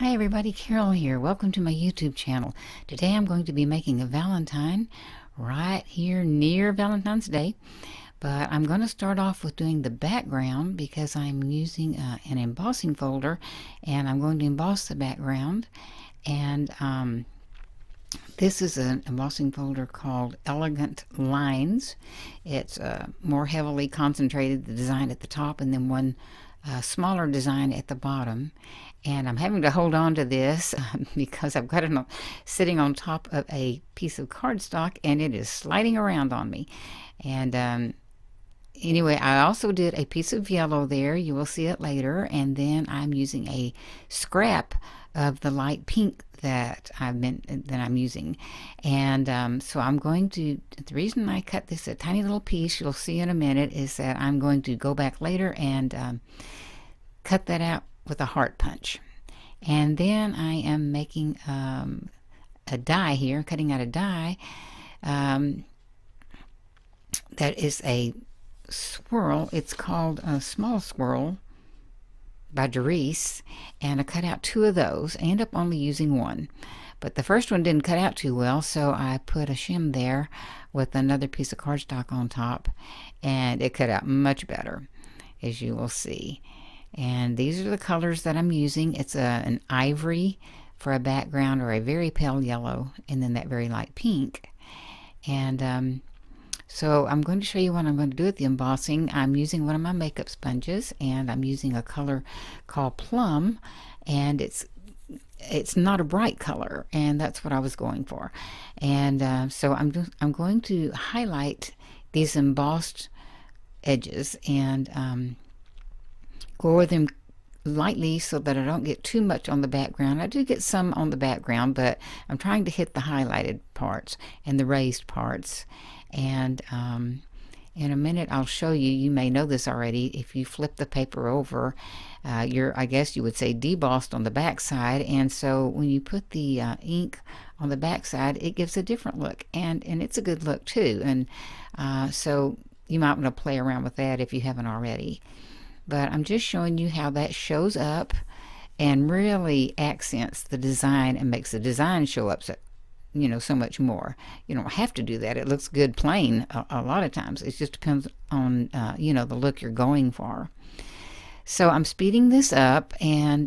Hi everybody, Carol here. Welcome to my YouTube channel. Today I'm going to be making a Valentine right here near Valentine's Day. But I'm going to start off with doing the background because I'm using an embossing folder, and I'm going to emboss the background. And this is an embossing folder called Elegant Lines. It's more heavily concentrated, the design at the top, and then one smaller design at the bottom. And I'm having to hold on to this because I've got it sitting on top of a piece of cardstock, and it is sliding around on me. And anyway, I also did a piece of yellow there. You will see it later. And then I'm using a scrap of the light pink that I'm using. And so I'm going to, the reason I cut this a tiny little piece, you'll see in a minute, is that I'm going to go back later and cut that out with a heart punch. And then I am making a die here, cutting out a die that is a swirl. It's called a Small Swirl by Doris, and I cut out two of those. I end up only using one, but the first one didn't cut out too well, so I put a shim there with another piece of cardstock on top, and it cut out much better, as you will see. And these are the colors that I'm using. It's an ivory for a background, or a very pale yellow, and then that very light pink. And so I'm going to show you what I'm going to do with the embossing. I'm using one of my makeup sponges, and I'm using a color called Plum, and it's not a bright color, and that's what I was going for. And so I'm going to highlight these embossed edges and go over them lightly so that I don't get too much on the background. I do get some on the background, but I'm trying to hit the highlighted parts and the raised parts. And in a minute I'll show you. You may know this already. If you flip the paper over, I guess you would say, debossed on the back side, and so when you put the ink on the back side, it gives a different look, and it's a good look too. And so you might want to play around with that if you haven't already. But I'm just showing you how that shows up and really accents the design and makes the design show up so, so much more. You don't have to do that. It looks good plain a lot of times. It just depends on, the look you're going for. So I'm speeding this up, and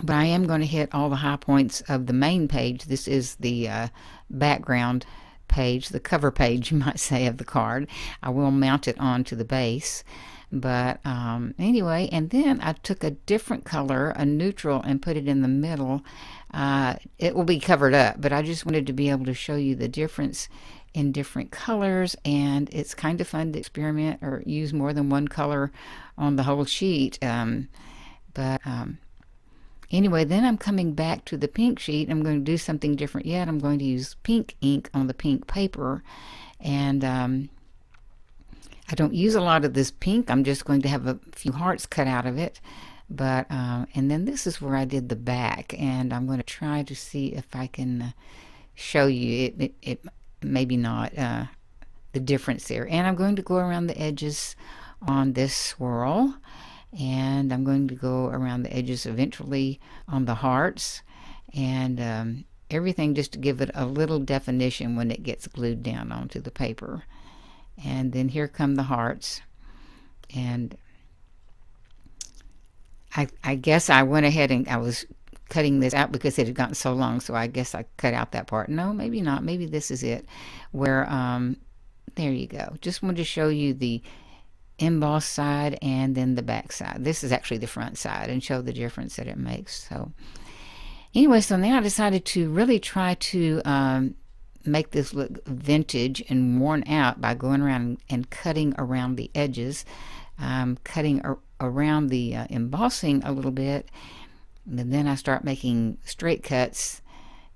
but I am going to hit all the high points of the main page. This is the background page, the cover page, you might say, of the card. I will mount it onto the base. But anyway, and then I took a different color, a neutral, and put it in the middle. It will be covered up, but I just wanted to be able to show you the difference in different colors, and it's kind of fun to experiment or use more than one color on the whole sheet. But anyway, then I'm coming back to the pink sheet. I'm going to do something different yet. I'm going to use pink ink on the pink paper, and I don't use a lot of this pink. I'm just going to have a few hearts cut out of it. But and then this is where I did the back, and I'm going to try to see if I can show you it maybe not the difference there. And I'm going to go around the edges on this swirl, and I'm going to go around the edges eventually on the hearts, and everything just to give it a little definition when it gets glued down onto the paper. And then here come the hearts, and I guess I went ahead and I was cutting this out because it had gotten so long, so I guess I cut out that part. No, maybe not. Maybe this is it, where there you go. Just wanted to show you the emboss side and then the back side. This is actually the front side, and show the difference that it makes. So anyway, so now I decided to really try to make this look vintage and worn out by going around and cutting around the edges, cutting around the embossing a little bit, and then I start making straight cuts,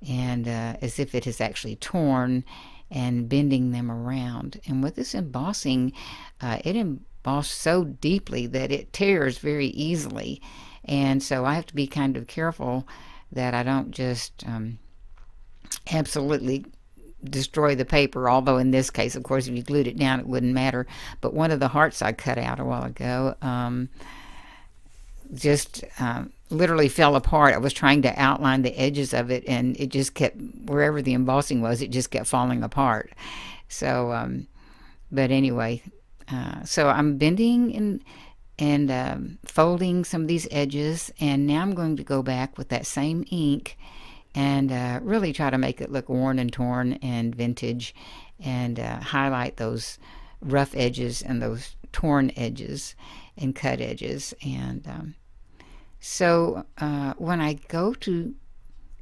and as if it is actually torn, and bending them around. And with this embossing, it embossed so deeply that it tears very easily, and so I have to be kind of careful that I don't just absolutely destroy the paper, although in this case, of course, if you glued it down, it wouldn't matter. But one of the hearts I cut out a while ago, just literally fell apart. I was trying to outline the edges of it, and it just kept, wherever the embossing was, it just kept falling apart. So, but anyway, so I'm bending and folding some of these edges, and now I'm going to go back with that same ink and really try to make it look worn and torn and vintage, and highlight those rough edges and those torn edges and cut edges. And so when I go to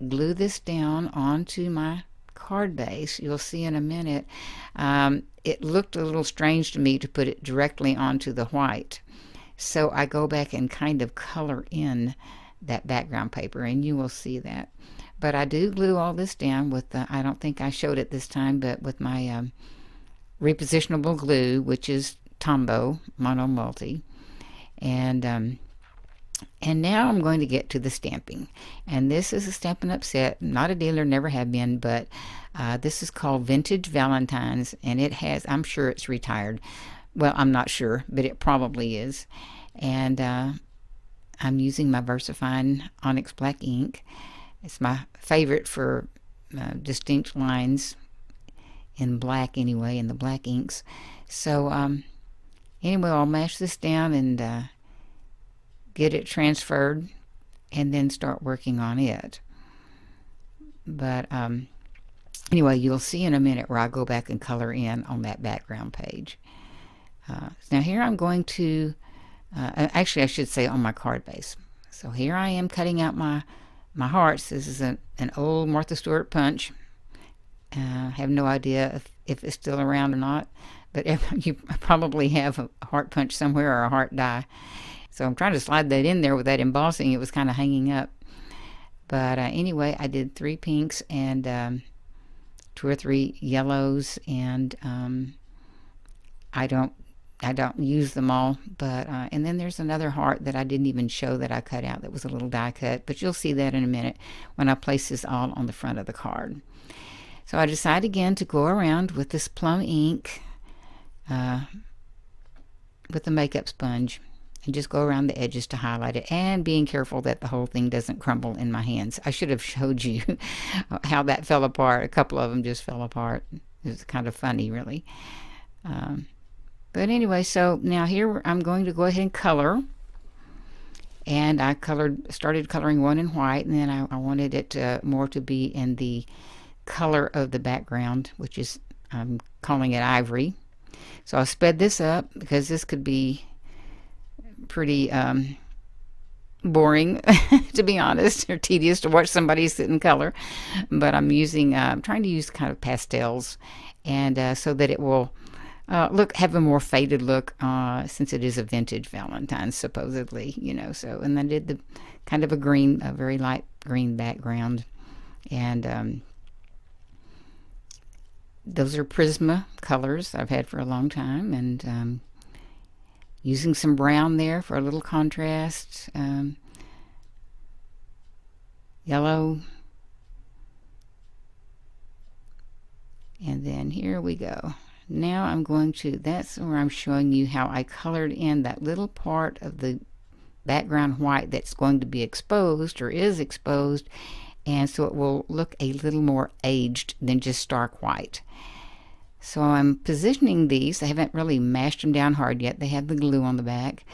glue this down onto my card base, you'll see in a minute, it looked a little strange to me to put it directly onto the white. So I go back and kind of color in that background paper, and you will see that. But I do glue all this down with, I don't think I showed it this time, but with my repositionable glue, which is Tombow Mono Multi. And now I'm going to get to the stamping. And this is a Stampin' Up! Set. Not a dealer, never have been, but this is called Vintage Valentine's, and it has, I'm sure it's retired. Well, I'm not sure, but it probably is. And I'm using my VersaFine Onyx Black ink. It's my favorite for distinct lines in black anyway, in the black inks. So anyway, I'll mash this down and get it transferred and then start working on it. But anyway, you'll see in a minute where I go back and color in on that background page. Now here I'm going to, actually I should say on my card base. So here I am cutting out my hearts. This is an old Martha Stewart punch. I have no idea if it's still around or not, but you probably have a heart punch somewhere or a heart die. So I'm trying to slide that in there with that embossing. It was kind of hanging up. But anyway, I did 3 pinks and 2 or 3 yellows, and I don't use them all, but and then there's another heart that I didn't even show that I cut out that was a little die cut, but you'll see that in a minute when I place this all on the front of the card. So I decided again to go around with this plum ink with the makeup sponge and just go around the edges to highlight it, and being careful that the whole thing doesn't crumble in my hands. I should have showed you how that fell apart. A couple of them just fell apart. It was kind of funny, really. But anyway, so now here I'm going to go ahead and color. And I started coloring one in white, and then I wanted it more to be in the color of the background, which is, I'm calling it ivory. So I sped this up because this could be pretty boring, to be honest, or tedious to watch somebody sit and color. But I'm trying to use kind of pastels, and so that it will have a more faded look, since it is a vintage Valentine, supposedly, you know. So, and I did the kind of a very light green background, and those are Prisma colors I've had for a long time, and using some brown there for a little contrast, yellow, and then here we go. Now I'm going to, that's where I'm showing you how I colored in that little part of the background white that's going to be exposed, or is exposed, and so it will look a little more aged than just stark white. So I'm positioning these. I haven't really mashed them down hard yet. They have the glue on the back.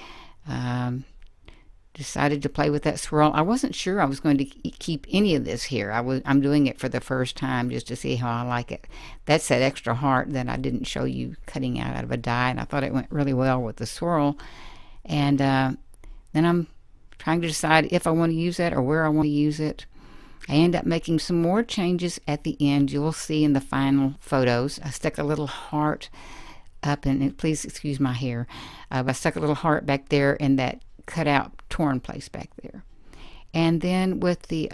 Decided to play with that swirl. I wasn't sure I was going to keep any of this here. I'm doing it for the first time just to see how I like it. That's that extra heart that I didn't show you cutting out of a die, and I thought it went really well with the swirl. And then I'm trying to decide if I want to use that or where I want to use it. I end up making some more changes at the end. You'll see in the final photos. I stuck a little heart up, and please excuse my hair. I stuck a little heart back there in that cut out torn place back there. And then with the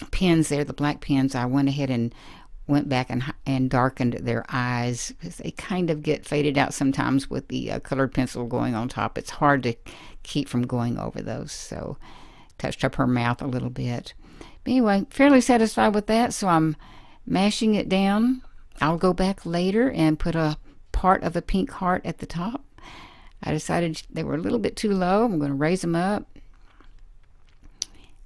pins there, the black pins, I went ahead and went back and darkened their eyes, because they kind of get faded out sometimes with the colored pencil going on top. It's hard to keep from going over those. So touched up her mouth a little bit. But anyway, fairly satisfied with that, so I'm mashing it down. I'll go back later and put a part of a pink heart at the top. I decided they were a little bit too low. I'm going to raise them up.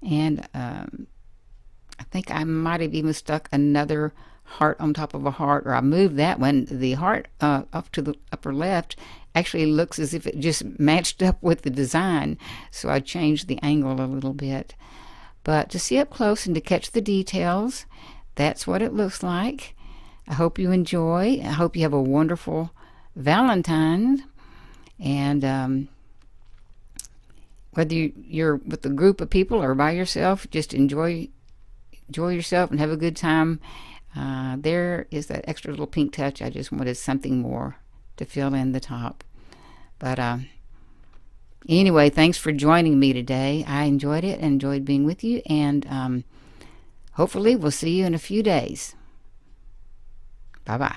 And I think I might have even stuck another heart on top of a heart, or I moved that one. The heart up to the upper left actually looks as if it just matched up with the design, so I changed the angle a little bit. But to see up close and to catch the details, that's what it looks like. I hope you enjoy. I hope you have a wonderful Valentine. And whether you're with a group of people or by yourself, just enjoy yourself and have a good time. There is that extra little pink touch. I just wanted something more to fill in the top. But anyway, thanks for joining me today. I enjoyed it and enjoyed being with you. And hopefully we'll see you in a few days. Bye-bye.